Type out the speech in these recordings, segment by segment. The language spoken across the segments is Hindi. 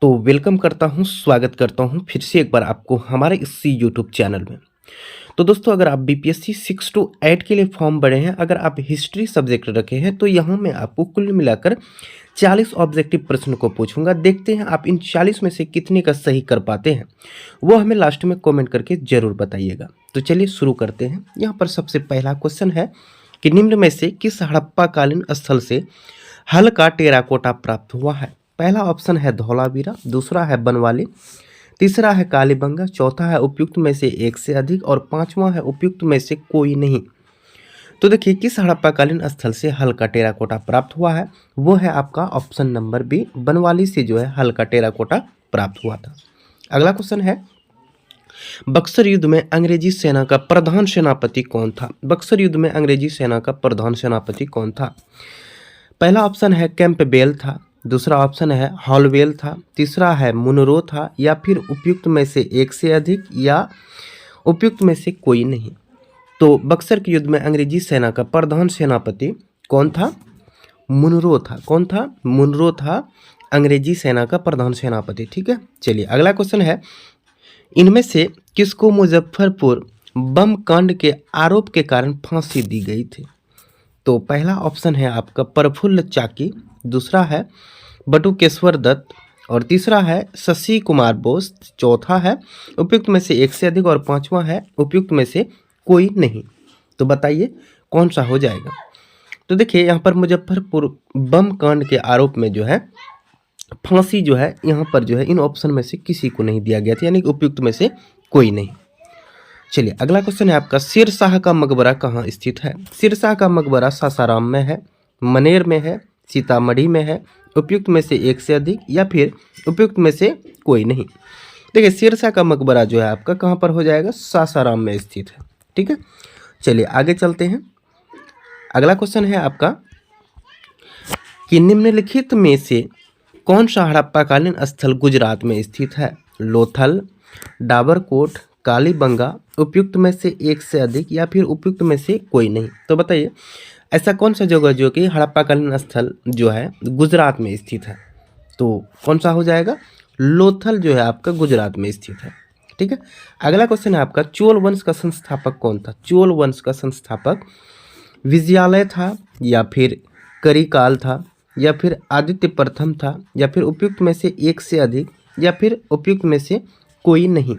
तो वेलकम करता हूँ, स्वागत करता हूँ फिर से एक बार आपको हमारे इसी यूट्यूब चैनल में। तो दोस्तों, अगर आप बीपीएससी 6 टू 8 के लिए फॉर्म भरे हैं, अगर आप हिस्ट्री सब्जेक्ट रखे हैं, तो यहाँ मैं आपको कुल मिलाकर 40 ऑब्जेक्टिव प्रश्न को पूछूंगा। देखते हैं आप इन 40 में से कितने का सही कर पाते हैं, वो हमें लास्ट में कमेंट करके ज़रूर बताइएगा। तो चलिए शुरू करते हैं। यहाँ पर सबसे पहला क्वेश्चन है कि निम्न में से किस हड़प्पा कालीन स्थल से हल्का टेराकोटा प्राप्त हुआ है। पहला ऑप्शन है धौलावीरा, दूसरा है बनवाली, तीसरा है कालीबंगा, चौथा है उपयुक्त में से एक से अधिक और पांचवा है उपयुक्त में से कोई नहीं। तो देखिए, किस हड़प्पाकालीन स्थल से हल्का टेराकोटा प्राप्त हुआ है, वो है आपका ऑप्शन नंबर बी, बनवाली से जो है हल्का टेराकोटा प्राप्त हुआ था। अगला क्वेश्चन है, बक्सर युद्ध में अंग्रेजी सेना का प्रधान सेनापति कौन था। बक्सर युद्ध में अंग्रेजी सेना का प्रधान सेनापति कौन था। पहला ऑप्शन है कैंपबेल था, दूसरा ऑप्शन है हॉलवेल था, तीसरा है मुनरो था, या फिर उपयुक्त में से एक से अधिक या उपयुक्त में से कोई नहीं। तो बक्सर के युद्ध में अंग्रेजी सेना का प्रधान सेनापति कौन था। मुनरो था। कौन था। मुनरो था अंग्रेजी सेना का प्रधान सेनापति। ठीक है, चलिए अगला क्वेश्चन है, इनमें से किसको मुजफ्फरपुर बम कांड के आरोप के कारण फांसी दी गई थी। तो पहला ऑप्शन है आपका प्रफुल्ल चाकी, दूसरा है बटुकेश्वर दत्त और तीसरा है शशि कुमार बोस, चौथा है उपयुक्त में से एक से अधिक और पांचवा है उपयुक्त में से कोई नहीं। तो बताइए कौन सा हो जाएगा। तो देखिए, यहाँ पर मुजफ्फरपुर बम कांड के आरोप में जो है फांसी जो है यहाँ पर जो है इन ऑप्शन में से किसी को नहीं दिया गया था, यानी कि उपयुक्त में से कोई नहीं। चलिए अगला क्वेश्चन है आपका, शेरशाह का मकबरा कहाँ स्थित है। शेरशाह का मकबरा सासाराम में है, मनेर में है, सीतामढ़ी में है, उपयुक्त में से एक से अधिक या फिर उपयुक्त में से कोई नहीं। देखिए, शेरशाह का मकबरा जो है आपका कहाँ पर हो जाएगा, सासाराम में स्थित है। ठीक है, चलिए आगे चलते हैं। अगला क्वेश्चन है आपका कि निम्नलिखित में से कौन सा हड़प्पाकालीन स्थल गुजरात में स्थित है। लोथल, डाबरकोट, कालीबंगा, उपयुक्त में से एक से अधिक या फिर उपयुक्त में से कोई नहीं। तो बताइए ऐसा कौन सा जगह जो कि हड़प्पाकालीन स्थल जो है गुजरात में स्थित है। तो कौन सा हो जाएगा, लोथल जो है आपका गुजरात में स्थित है। ठीक है, अगला क्वेश्चन है आपका, चोल वंश का संस्थापक कौन था। चोल वंश का संस्थापक विजयालय था या फिर करिकाल था या फिर आदित्य प्रथम था या फिर उपयुक्त में से एक से अधिक या फिर उपयुक्त में से कोई नहीं।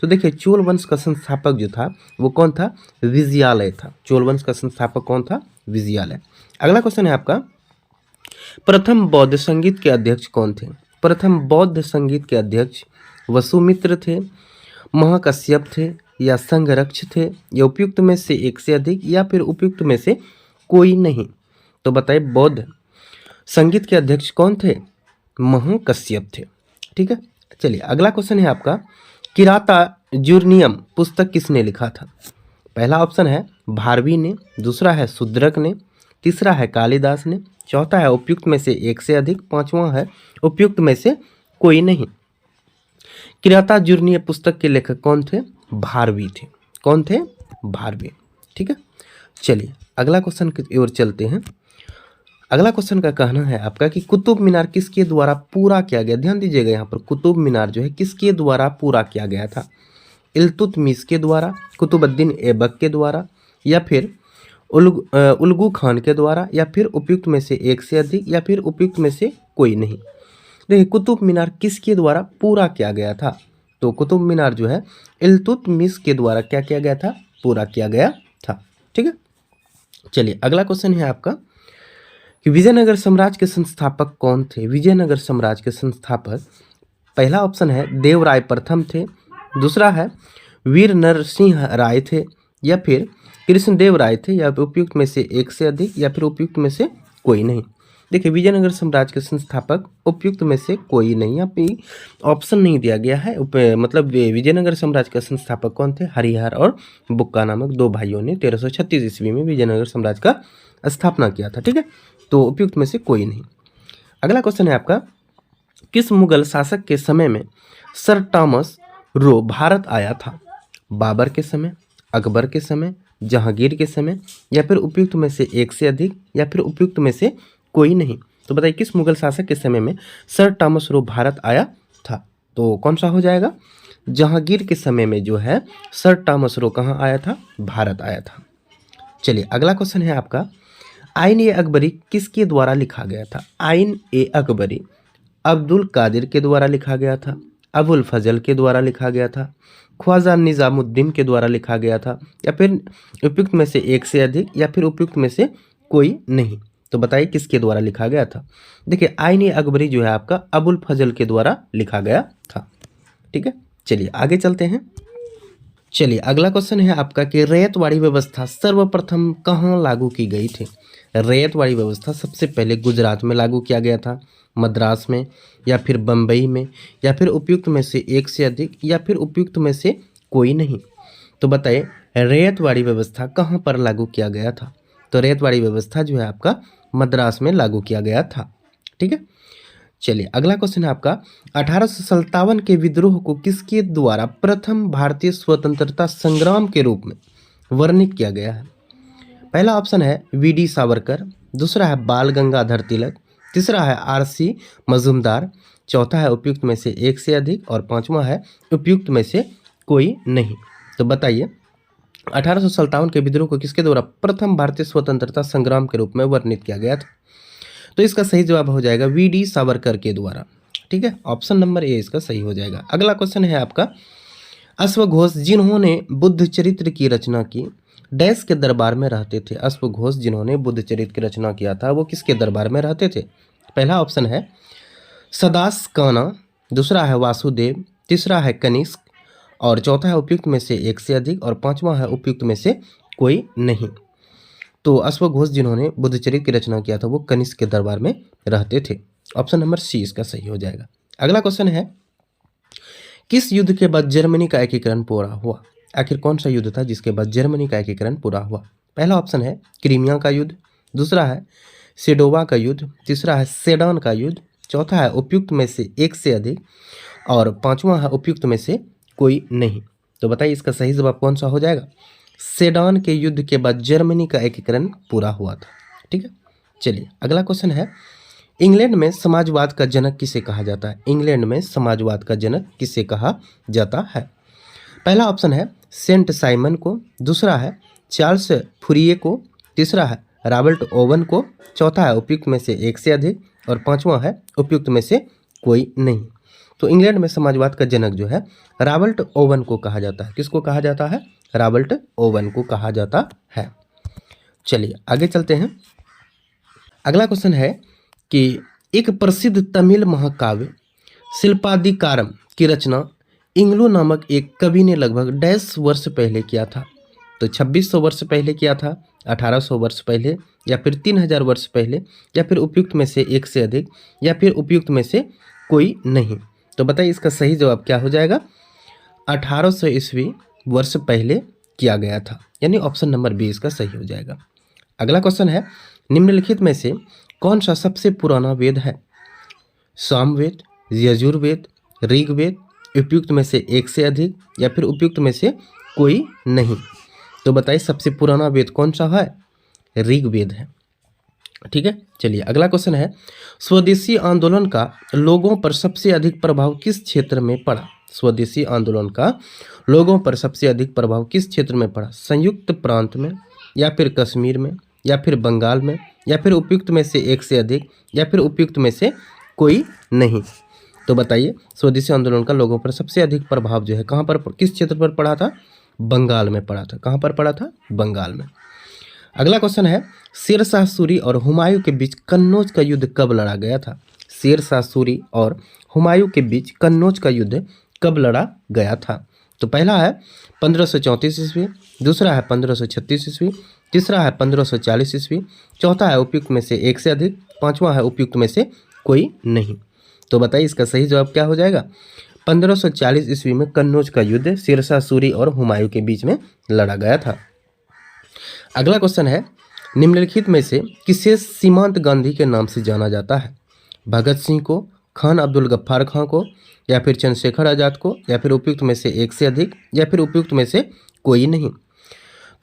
तो देखिए, चोल वंश का संस्थापक जो था वो कौन था, विजयालय था। चोल वंश का संस्थापक कौन था, विजयालय। अगला क्वेश्चन है आपका, प्रथम बौद्ध संगीत के अध्यक्ष कौन थे। प्रथम बौद्ध संगीत के अध्यक्ष वसुमित्र थे, महाकश्यप थे या संघरक्ष थे, या उपयुक्त में से एक से अधिक या फिर उपयुक्त में से कोई नहीं। तो बताइए बौद्ध संगीत के अध्यक्ष कौन थे, महाकश्यप थे। ठीक है, चलिए अगला क्वेश्चन है आपका, किराता जुर्नियम पुस्तक किसने लिखा था। पहला ऑप्शन है भारवी ने, दूसरा है शूद्रक ने, तीसरा है कालिदास ने, चौथा है उपयुक्त में से एक से अधिक, पांचवा है उपयुक्त में से कोई नहीं। किराता जुर्नियम पुस्तक के लेखक कौन थे, भारवी थे। कौन थे, भारवी। ठीक है, चलिए अगला क्वेश्चन की ओर चलते हैं। अगला क्वेश्चन का कहना है आपका कि कुतुब मीनार किसके द्वारा पूरा किया गया। ध्यान दीजिएगा, यहाँ पर कुतुब मीनार जो है किसके द्वारा पूरा किया गया था। इल्तुतमिश के द्वारा, कुतुबुद्दीन ऐबक के द्वारा, या फिर उलगू खान के द्वारा, या फिर उपयुक्त में से एक से अधिक या फिर उपयुक्त में से कोई नहीं। देखिए, कुतुब मीनार किसके द्वारा पूरा किया गया था। तो कुतुब मीनार जो है इल्तुतमिश के द्वारा क्या किया गया था, पूरा किया गया था। ठीक है, चलिए अगला क्वेश्चन है आपका कि विजयनगर साम्राज्य के संस्थापक कौन थे। विजयनगर साम्राज्य के संस्थापक, पहला ऑप्शन है देवराय प्रथम थे, दूसरा है वीर नरसिंह राय थे, या फिर कृष्णदेव राय थे, या उपयुक्त में से एक से अधिक या फिर उपयुक्त में से कोई नहीं। देखिए, विजयनगर साम्राज्य के संस्थापक उपयुक्त में से कोई नहीं, यहाँ पे ऑप्शन नहीं दिया गया है। मतलब विजयनगर साम्राज्य का संस्थापक कौन थे, हरिहर और बुक्का नामक दो भाइयों ने 1336 ईस्वी में विजयनगर साम्राज्य का स्थापना किया था। ठीक है, तो उपयुक्त में से कोई नहीं। अगला क्वेश्चन है आपका, किस मुगल शासक के समय में सर टॉमस रो भारत आया था। बाबर के समय, अकबर के समय, जहांगीर के समय, या फिर उपयुक्त में से एक से अधिक या फिर उपयुक्त में से कोई नहीं। तो बताइए किस मुगल शासक के समय में सर टॉमस रो भारत आया था? तो कौन सा हो जाएगा? जहांगीर के समय में जो है सर टॉमस रो कहाँ आया था? भारत आया था। चलिए अगला क्वेश्चन है आपका, आइन ए अकबरी किसके द्वारा लिखा गया था? आइन ए अकबरी अब्दुल कादिर के द्वारा लिखा गया था, अबुल फजल के द्वारा लिखा गया था, ख्वाजा निजामुद्दीन के द्वारा लिखा गया था, या फिर उपयुक्त में से एक से अधिक, या फिर उपयुक्त में से कोई नहीं? तो बताइए किसके द्वारा लिखा गया था? देखिए आइन ए अकबरी जो है आपका अबुल फजल के द्वारा लिखा गया था। ठीक है, चलिए आगे चलते हैं। चलिए अगला क्वेश्चन है आपका कि रैयतवाड़ी व्यवस्था सर्वप्रथम कहाँ लागू की गई थी? रैयतवाड़ी व्यवस्था सबसे पहले गुजरात में लागू किया गया था, मद्रास में, या फिर बम्बई में, या फिर उपयुक्त में से एक से अधिक, या फिर उपयुक्त में से कोई नहीं? तो बताइए रैयतवाड़ी व्यवस्था कहाँ पर लागू किया गया था? तो रैयतवाड़ी व्यवस्था जो है आपका मद्रास में लागू किया गया था। ठीक है, चलिए अगला क्वेश्चन है आपका, 1857 के विद्रोह को किसके द्वारा प्रथम भारतीय स्वतंत्रता संग्राम के रूप में वर्णित किया गया है? पहला ऑप्शन है वीडी सावरकर, दूसरा है बाल गंगाधर तिलक, तीसरा है आरसी मजूमदार, चौथा है उपयुक्त में से एक से अधिक, और पांचवा है उपयुक्त में से कोई नहीं? तो बताइए 1857 के विद्रोह को किसके द्वारा प्रथम भारतीय स्वतंत्रता संग्राम के रूप में वर्णित किया गया था? तो इसका सही जवाब हो जाएगा वीडी सावरकर के द्वारा। ठीक है, ऑप्शन नंबर ए इसका सही हो जाएगा। अगला क्वेश्चन है आपका, अश्वघोष जिन्होंने बुद्ध चरित्र की रचना की डैश के दरबार में रहते थे? अश्वघोष जिन्होंने बुद्ध चरित्र की रचना किया था वो किसके दरबार में रहते थे? पहला ऑप्शन है सदास काना, दूसरा है वासुदेव, तीसरा है कनिष्क, और चौथा है उपयुक्त में से एक से अधिक, और पांचवा है उपयुक्त में से कोई नहीं? तो अश्वघोष जिन्होंने बुद्ध चरित्र की रचना किया था वो कनिष्क के दरबार में रहते थे। ऑप्शन नंबर सी इसका सही हो जाएगा। अगला क्वेश्चन है, किस युद्ध के बाद जर्मनी का एकीकरण पूरा हुआ? आखिर कौन सा युद्ध था जिसके बाद जर्मनी का एकीकरण पूरा हुआ? पहला ऑप्शन है क्रीमिया का युद्ध, दूसरा है सेडोवा का युद्ध, तीसरा है सेडान का युद्ध, चौथा है उपयुक्त में से एक से अधिक, और पांचवा है उपयुक्त में से कोई नहीं? तो बताइए इसका सही जवाब कौन सा हो जाएगा? सेडान के युद्ध के बाद जर्मनी का एकीकरण पूरा हुआ था। ठीक है, चलिए अगला क्वेश्चन है, इंग्लैंड में समाजवाद का जनक किसे कहा जाता है? इंग्लैंड में समाजवाद का जनक किसे कहा जाता है? पहला ऑप्शन है सेंट साइमन को, दूसरा है चार्ल्स फुरिये को, तीसरा है रॉबर्ट ओवन को, चौथा है उपयुक्त में से एक से अधिक, और पांचवा है उपयुक्त में से कोई नहीं? तो इंग्लैंड में समाजवाद का जनक जो है रॉबर्ट ओवन को कहा जाता है। किसको कहा जाता है? रॉबर्ट ओवन को कहा जाता है। चलिए आगे चलते हैं। अगला क्वेश्चन है कि एक प्रसिद्ध तमिल महाकाव्य शिल्पाधिकारम की रचना इंग्लो नामक एक कवि ने लगभग डैश वर्ष पहले किया था? तो 2600 वर्ष पहले किया था, 1800 वर्ष पहले, या फिर 3000 वर्ष पहले, या फिर उपयुक्त में से एक से अधिक, या फिर उपयुक्त में से कोई नहीं? तो बताइए इसका सही जवाब क्या हो जाएगा? 1800 ईस्वी वर्ष पहले किया गया था, यानी ऑप्शन नंबर बी इसका सही हो जाएगा। अगला क्वेश्चन है, निम्नलिखित में से कौन सा सबसे पुराना वेद है? सामवेद, यजुर्वेद, ऋग्वेद, उपयुक्त में से एक से अधिक, या फिर उपयुक्त में से कोई नहीं? तो बताइए सबसे पुराना वेद कौन सा है? ऋग्वेद है। ठीक है, चलिए अगला क्वेश्चन है, स्वदेशी आंदोलन का लोगों पर सबसे अधिक प्रभाव किस क्षेत्र में पड़ा? स्वदेशी आंदोलन का लोगों पर सबसे अधिक प्रभाव किस क्षेत्र में पड़ा? संयुक्त प्रांत में, या फिर कश्मीर में, या फिर बंगाल में, या फिर उपयुक्त में से एक से अधिक, या फिर उपयुक्त में से कोई नहीं? तो बताइए स्वदेशी आंदोलन का लोगों पर सबसे अधिक प्रभाव जो है कहाँ पर, किस क्षेत्र पर पड़ा था? बंगाल में पड़ा था। कहाँ पर पड़ा था? बंगाल में। अगला क्वेश्चन है, शेरशाह सूरी और हुमायूं के बीच कन्नौज का युद्ध कब लड़ा गया था? शेरशाह सूरी और हुमायूं के बीच कन्नौज का युद्ध कब लड़ा गया था? तो पहला है 1534 ईस्वी, दूसरा है 1536 ईस्वी, तीसरा है 1540 ईस्वी, चौथा है उपयुक्त में से एक से अधिक, पांचवा है उपयुक्त में से कोई नहीं? तो बताइए इसका सही जवाब क्या हो जाएगा? 1540 ईस्वी में कन्नौज का युद्ध शेरशाह सूरी और हुमायूं के बीच में लड़ा गया था। अगला क्वेश्चन है, निम्नलिखित में से किसे सीमांत गांधी के नाम से जाना जाता है? भगत सिंह को, खान अब्दुल गफ्फार खां को, या फिर चंद्रशेखर आजाद को, या फिर उपयुक्त में से एक से अधिक, या फिर उपयुक्त में से कोई नहीं?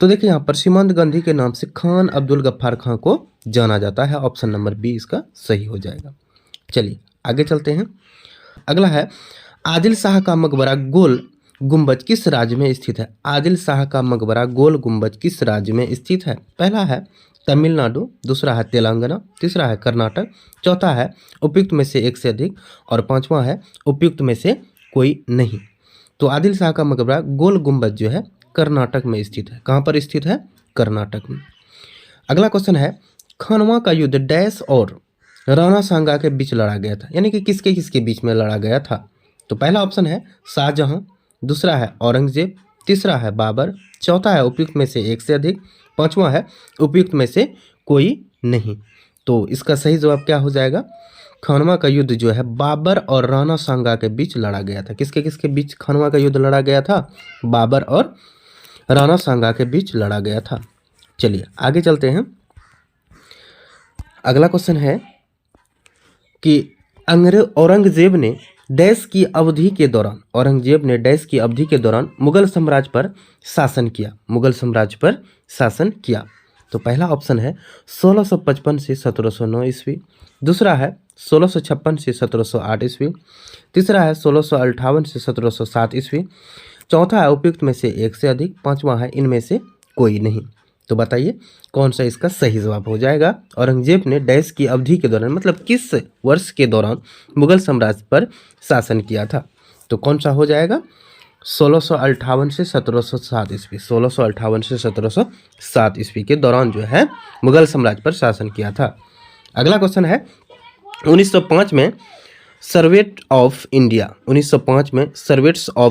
तो देखिए यहाँ पर सीमांत गांधी के नाम से खान अब्दुल गफ्फार खां को जाना जाता है। ऑप्शन नंबर बी इसका सही हो जाएगा। चलिए आगे चलते हैं। अगला है आदिल शाह का मकबरा गोल गुंबज किस राज्य में स्थित है? आदिल शाह का मकबरा गोल गुंबज किस राज्य में स्थित है? पहला है तमिलनाडु, दूसरा है तेलंगाना, तीसरा है कर्नाटक, चौथा है उपयुक्त में से एक से अधिक और पांचवा है उपयुक्त में से कोई नहीं। तो आदिल शाह का मकबरा गोल गुंबज जो है कर्नाटक में स्थित है। कहाँ पर स्थित है? कर्नाटक में। अगला क्वेश्चन है खानवा का युद्ध डैश और राणा सांगा के बीच लड़ा गया था, यानी कि किसके किसके बीच में लड़ा गया था? तो पहला ऑप्शन है शाहजहां, दूसरा है औरंगजेब, तीसरा है बाबर, चौथा है उपयुक्त में से एक से अधिक, पांचवा है उपयुक्त में से कोई नहीं। तो इसका सही जवाब क्या हो जाएगा? खानवा का युद्ध जो है बाबर और राणा सांगा के बीच लड़ा गया था। किसके किसके बीच खानवा का युद्ध लड़ा गया था? बाबर और राणा सांगा के बीच लड़ा गया था। चलिए आगे चलते हैं। अगला क्वेश्चन है कि औरंगजेब ने डैश की अवधि के दौरान मुगल साम्राज्य पर शासन किया। तो पहला ऑप्शन है 1655 से 1709 ईस्वी, दूसरा है 1656 से 1708 ईस्वी, तीसरा है 1658 से 1707 ईस्वी, चौथा है उपयुक्त में से एक से अधिक, पांचवा है इनमें से कोई नहीं। तो बताइए कौन सा इसका सही जवाब हो जाएगा? औरंगजेब ने डैश की अवधि के दौरान मतलब किस वर्ष के दौरान मुगल साम्राज्य पर शासन किया था? तो कौन सा हो जाएगा? 1658 से 1707 ईस्वी। 1658 से 1707 ईस्वी के दौरान जो है मुगल साम्राज्य पर शासन किया था। अगला क्वेश्चन है 1905 में सर्वेट ऑफ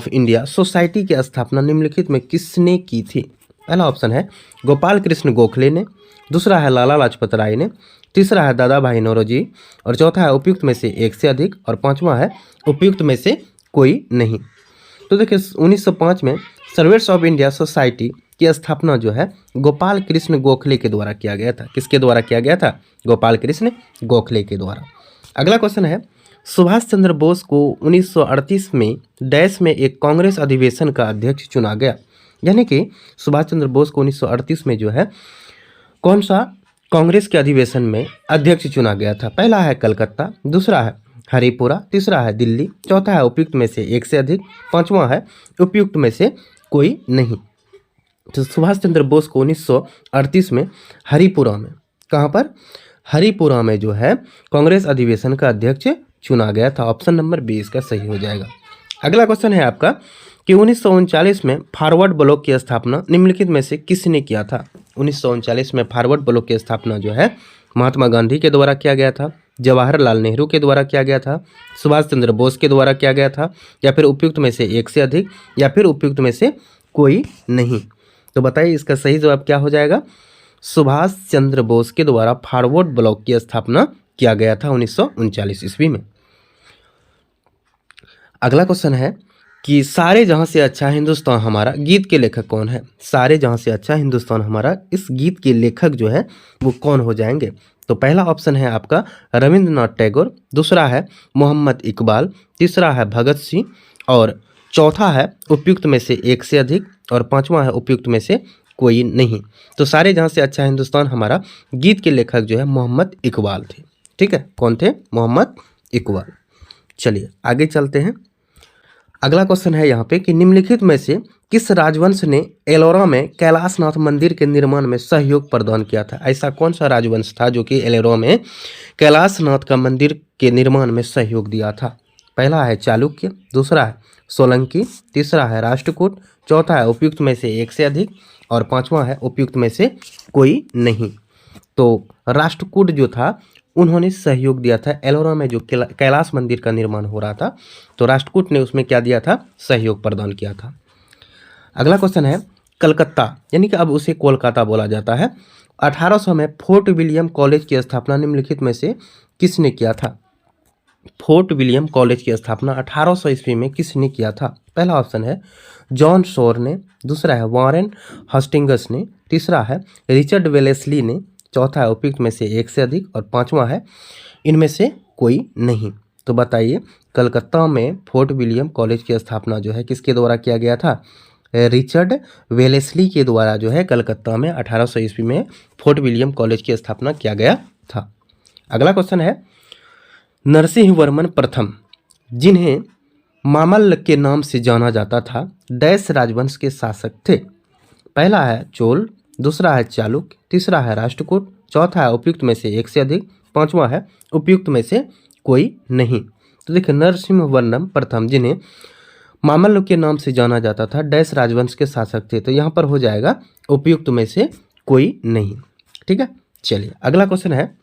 इंडिया सोसाइटी की स्थापना निम्नलिखित में किसने की थी? पहला ऑप्शन है गोपाल कृष्ण गोखले ने, दूसरा है लाला लाजपत राय ने, तीसरा है दादा भाई नौरोजी और चौथा है उपयुक्त में से एक से अधिक और पांचवा है उपयुक्त में से कोई नहीं। तो देखिए 1905 में सर्वेट्स ऑफ इंडिया सोसाइटी की स्थापना जो है गोपाल कृष्ण गोखले के द्वारा किया गया था। किसके द्वारा किया गया था? गोपाल कृष्ण गोखले के द्वारा। अगला क्वेश्चन है सुभाष चंद्र बोस को 1938 में डैश में एक कांग्रेस अधिवेशन का अध्यक्ष चुना गया, यानी कि सुभाष चंद्र बोस को 1938 में जो है कौन सा कांग्रेस के अधिवेशन में अध्यक्ष चुना गया था? पहला है कलकत्ता, दूसरा है हरिपुरा, तीसरा है दिल्ली, चौथा है उपयुक्त में से एक से अधिक, पांचवा है उपयुक्त में से कोई नहीं। तो सुभाष चंद्र बोस को 1938 में हरिपुरा में, कहाँ पर? हरिपुरा में जो है कांग्रेस अधिवेशन का अध्यक्ष चुना गया था। ऑप्शन नंबर बी इसका सही हो जाएगा। अगला क्वेश्चन है आपका कि 1939 में फॉरवर्ड ब्लॉक की स्थापना निम्नलिखित में से किसने किया था? 1939 में फॉरवर्ड ब्लॉक की स्थापना जो है महात्मा गांधी के द्वारा किया गया था, जवाहरलाल नेहरू के द्वारा किया गया था, सुभाष चंद्र बोस के द्वारा किया गया था, या फिर उपयुक्त में से एक से अधिक, या फिर उपयुक्त में से कोई नहीं। तो बताइए इसका सही जवाब क्या हो जाएगा? सुभाष चंद्र बोस के द्वारा फॉरवर्ड ब्लॉक की स्थापना किया गया था 1939 ईस्वी में। अगला क्वेश्चन है कि सारे जहां से अच्छा हिंदुस्तान हमारा गीत के लेखक कौन है? सारे जहां से अच्छा हिंदुस्तान हमारा, इस गीत के लेखक जो है वो कौन हो जाएंगे? तो पहला ऑप्शन है आपका रविंद्रनाथ टैगोर, दूसरा है मोहम्मद इकबाल, तीसरा है भगत सिंह और चौथा है उपयुक्त में से एक से अधिक और पांचवा है उपयुक्त में से कोई नहीं। तो सारे जहां से अच्छा हिंदुस्तान हमारा गीत के लेखक जो है मोहम्मद इकबाल थे। ठीक है, कौन थे? मोहम्मद इकबाल। चलिए आगे चलते हैं। अगला क्वेश्चन है यहाँ पे कि निम्नलिखित में से किस राजवंश ने एलोरा में कैलाशनाथ मंदिर के निर्माण में सहयोग प्रदान किया था? ऐसा कौन सा राजवंश था जो कि एलोरा में कैलाशनाथ का मंदिर के निर्माण में सहयोग दिया था? पहला है चालुक्य, दूसरा है सोलंकी, तीसरा है राष्ट्रकूट, चौथा है उपयुक्त में से एक से अधिक और पांचवा है उपयुक्त में से कोई नहीं। तो राष्ट्रकूट जो था उन्होंने सहयोग दिया था एलोरा में जो कैलाश मंदिर का निर्माण हो रहा था, तो राष्ट्रकूट ने उसमें क्या दिया था? सहयोग प्रदान किया था। अगला क्वेश्चन है कलकत्ता, यानी कि अब उसे कोलकाता बोला जाता है, 1800 में फोर्ट विलियम कॉलेज की स्थापना निम्नलिखित में से किसने किया था? फोर्ट विलियम कॉलेज की स्थापना 1800 ईस्वी में किसने किया था? पहला ऑप्शन है जॉन शोर ने, दूसरा है वॉरेन हस्टिंगस ने, तीसरा है रिचर्ड वेलेस्ली ने, चौथा है उपयुक्त में से एक से अधिक और पांचवा है इनमें से कोई नहीं। तो बताइए कलकत्ता में फोर्ट विलियम कॉलेज की स्थापना जो है किसके द्वारा किया गया था? रिचर्ड वेलेस्ली के द्वारा जो है कलकत्ता में 1800 ईस्वी में फोर्ट विलियम कॉलेज की स्थापना किया गया था। अगला क्वेश्चन है, नरसिंह वर्मन प्रथम जिन्हें मामल्ल के नाम से जाना जाता था डैश राजवंश के शासक थे। पहला है चोल, दूसरा है चालुक्य, तीसरा है राष्ट्रकूट, चौथा है उपयुक्त में से एक से अधिक, पांचवा है उपयुक्त में से कोई नहीं। तो देखिए, नरसिंह वर्मन प्रथम जिन्हें मामल्ल के नाम से जाना जाता था डैश राजवंश के शासक थे, तो यहाँ पर हो जाएगा उपयुक्त में से कोई नहीं। ठीक है, चलिए अगला क्वेश्चन है,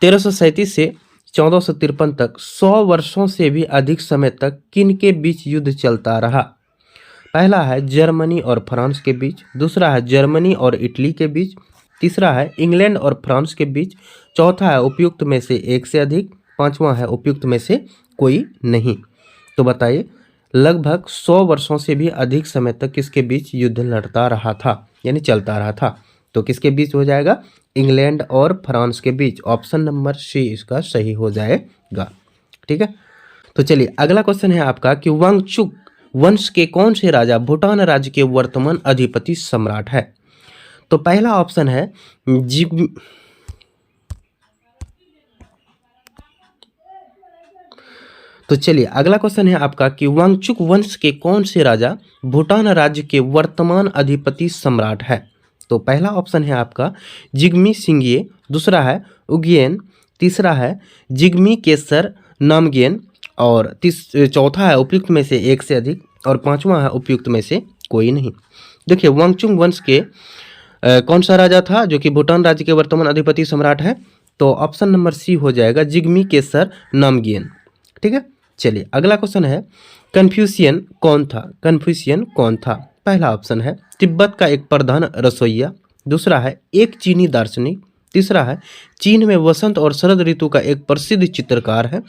1337 से 1453 तक 100 वर्षों से भी अधिक समय तक किन के बीच युद्ध चलता रहा। पहला है जर्मनी और फ्रांस के बीच, दूसरा है जर्मनी और इटली के बीच, तीसरा है इंग्लैंड और फ्रांस के बीच, चौथा है उपयुक्त में से एक से अधिक, पांचवा है उपयुक्त में से कोई नहीं। तो बताइए, लगभग 100 वर्षों से भी अधिक समय तक किसके बीच युद्ध लड़ता रहा था, यानी चलता रहा था। तो किसके बीच हो जाएगा, इंग्लैंड और फ्रांस के बीच। ऑप्शन नंबर सी इसका सही हो जाएगा। ठीक है, तो चलिए अगला क्वेश्चन है आपका कि वांगचुक वंश के कौन से राजा भूटान राज्य के वर्तमान अधिपति सम्राट है। तो पहला ऑप्शन है तो चलिए अगला क्वेश्चन है आपका कि वांगचुक वंश के कौन से राजा भूटान राज्य के वर्तमान अधिपति सम्राट है। तो पहला ऑप्शन है आपका जिग्मी सिंघिये, दूसरा है उज्ञेन, तीसरा है जिग्मी केसर नामग्येन और चौथा है उपयुक्त में से एक से अधिक और पांचवा है उपयुक्त में से कोई नहीं। देखिए, वांगचुक वंश के कौन सा राजा था जो कि भूटान राज्य के वर्तमान अधिपति सम्राट है। तो ऑप्शन नंबर सी हो जाएगा जिग्मी केसर नामग्येन। ठीक है, चलिए अगला क्वेश्चन है, कन्फ्यूशियन कौन था। कन्फ्यूशियन कौन था। पहला ऑप्शन है तिब्बत का एक प्रधान रसोइया, दूसरा है एक चीनी दार्शनिक, तीसरा है चीन में वसंत और शरद ऋतु का एक प्रसिद्ध चित्रकार है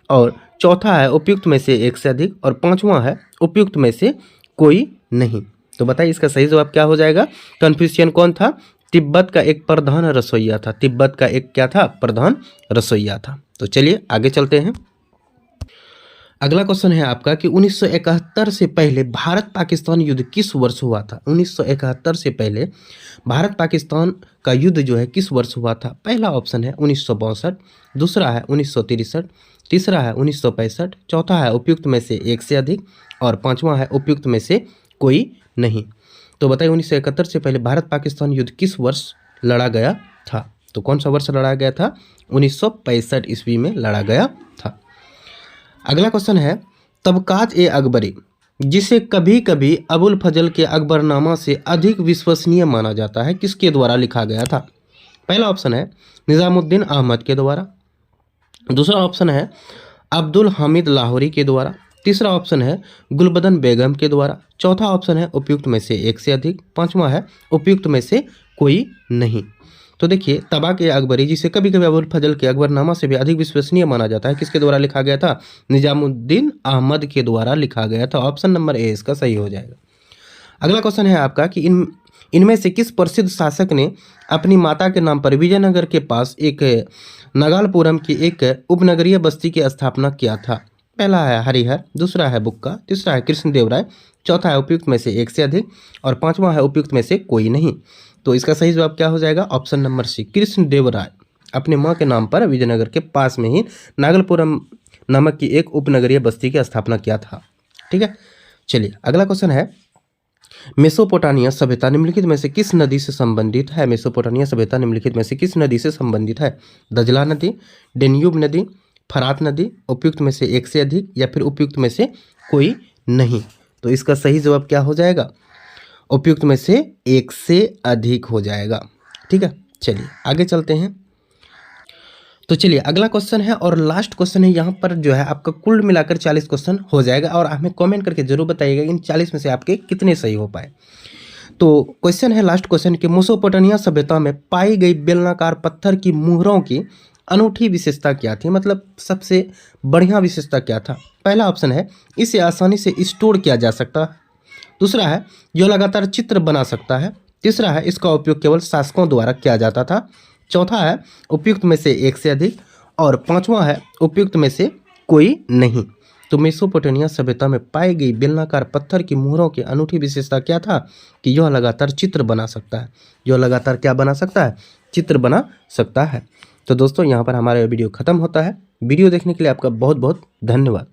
और चौथा है उपयुक्त में से एक से अधिक और पांचवा है उपयुक्त में से कोई नहीं। तो बताइए इसका सही जवाब क्या हो जाएगा। कन्फ्यूशियन कौन था, तिब्बत का एक प्रधान रसोइया था। तिब्बत का एक क्या था, प्रधान रसोइया था। तो चलिए आगे चलते हैं। अगला क्वेश्चन है आपका कि 1971 से पहले भारत पाकिस्तान युद्ध किस वर्ष हुआ था। 1971 से पहले भारत पाकिस्तान का युद्ध जो है किस वर्ष हुआ था। पहला ऑप्शन है 1962, दूसरा है 1963, तीसरा है 1965, चौथा है उपयुक्त में से एक से अधिक और पांचवा है उपयुक्त में से कोई नहीं। तो बताइए 1971 से पहले भारत पाकिस्तान युद्ध किस वर्ष लड़ा गया था। तो कौन सा वर्ष लड़ा गया था, 1965 ईस्वी में लड़ा गया था। अगला क्वेश्चन है, तबकात ए अकबरी जिसे कभी कभी अबुल फजल के अकबरनामा से अधिक विश्वसनीय माना जाता है, किसके द्वारा लिखा गया था। पहला ऑप्शन है निज़ामुद्दीन अहमद के द्वारा, दूसरा ऑप्शन है अब्दुल हामिद लाहौरी के द्वारा, तीसरा ऑप्शन है गुलबदन बेगम के द्वारा, चौथा ऑप्शन है उपयुक्त में से एक से अधिक, पांचवा है उपयुक्त में से कोई नहीं। तो देखिए, तबाक ए अकबरी जिसे कभी कभी अबुल फजल के अकबरनामा से भी अधिक विश्वसनीय माना जाता है, किसके द्वारा लिखा गया था, निजामुद्दीन अहमद के द्वारा लिखा गया था। ऑप्शन नंबर ए इसका सही हो जाएगा। अगला क्वेश्चन है आपका कि इनमें से किस प्रसिद्ध शासक ने अपनी माता के नाम पर विजयनगर के पास एक नगालपुरम की एक उपनगरीय बस्ती की स्थापना किया था। पहला है हरिहर, दूसरा है बुक्का, तीसरा है कृष्णदेवराय, चौथा है उपयुक्त में से एक से अधिक और पांचवा है उपयुक्त में से कोई नहीं। तो इसका सही जवाब क्या हो जाएगा, ऑप्शन नंबर सी कृष्णदेवराय अपने माँ के नाम पर विजयनगर के पास में ही नागलपुरम नामक की एक उपनगरीय बस्ती की स्थापना किया था। ठीक है, चलिए अगला क्वेश्चन है, मेसोपोटामिया सभ्यता निम्नलिखित में से किस नदी से संबंधित है। मेसोपोटामिया सभ्यता निम्नलिखित में से किस नदी से संबंधित है। दजला नदी, डेन्यूब नदी, फरात नदी, उपयुक्त में से एक से अधिक या फिर उपयुक्त में से कोई नहीं। तो इसका सही जवाब क्या हो जाएगा, उपयुक्त में से एक से अधिक हो जाएगा। ठीक है, चलिए आगे चलते हैं। तो चलिए अगला क्वेश्चन है और लास्ट क्वेश्चन है। यहाँ पर जो है आपका कुल मिलाकर 40 क्वेश्चन हो जाएगा और हमें कमेंट करके जरूर बताइएगा इन 40 में से आपके कितने सही हो पाए। तो क्वेश्चन है लास्ट क्वेश्चन कि मेसोपोटामिया सभ्यता में पाई गई बेलनाकार पत्थर की मुहरों की अनूठी विशेषता क्या थी, मतलब सबसे बढ़िया विशेषता क्या था। पहला ऑप्शन है इसे आसानी से स्टोर किया जा सकता है, दूसरा है जो लगातार चित्र बना सकता है, तीसरा है इसका उपयोग केवल शासकों द्वारा किया जाता था, चौथा है उपयुक्त में से एक से अधिक और पांचवा है उपयुक्त में से कोई नहीं। तो मेसोपोटामिया सभ्यता में पाई गई बेलनाकार पत्थर की मुहरों की अनूठी विशेषता क्या था कि यह लगातार चित्र बना सकता है। यह लगातार क्या बना सकता है? चित्र बना सकता है। तो दोस्तों यहाँ पर हमारा वीडियो खत्म होता है। वीडियो देखने के लिए आपका बहुत बहुत धन्यवाद।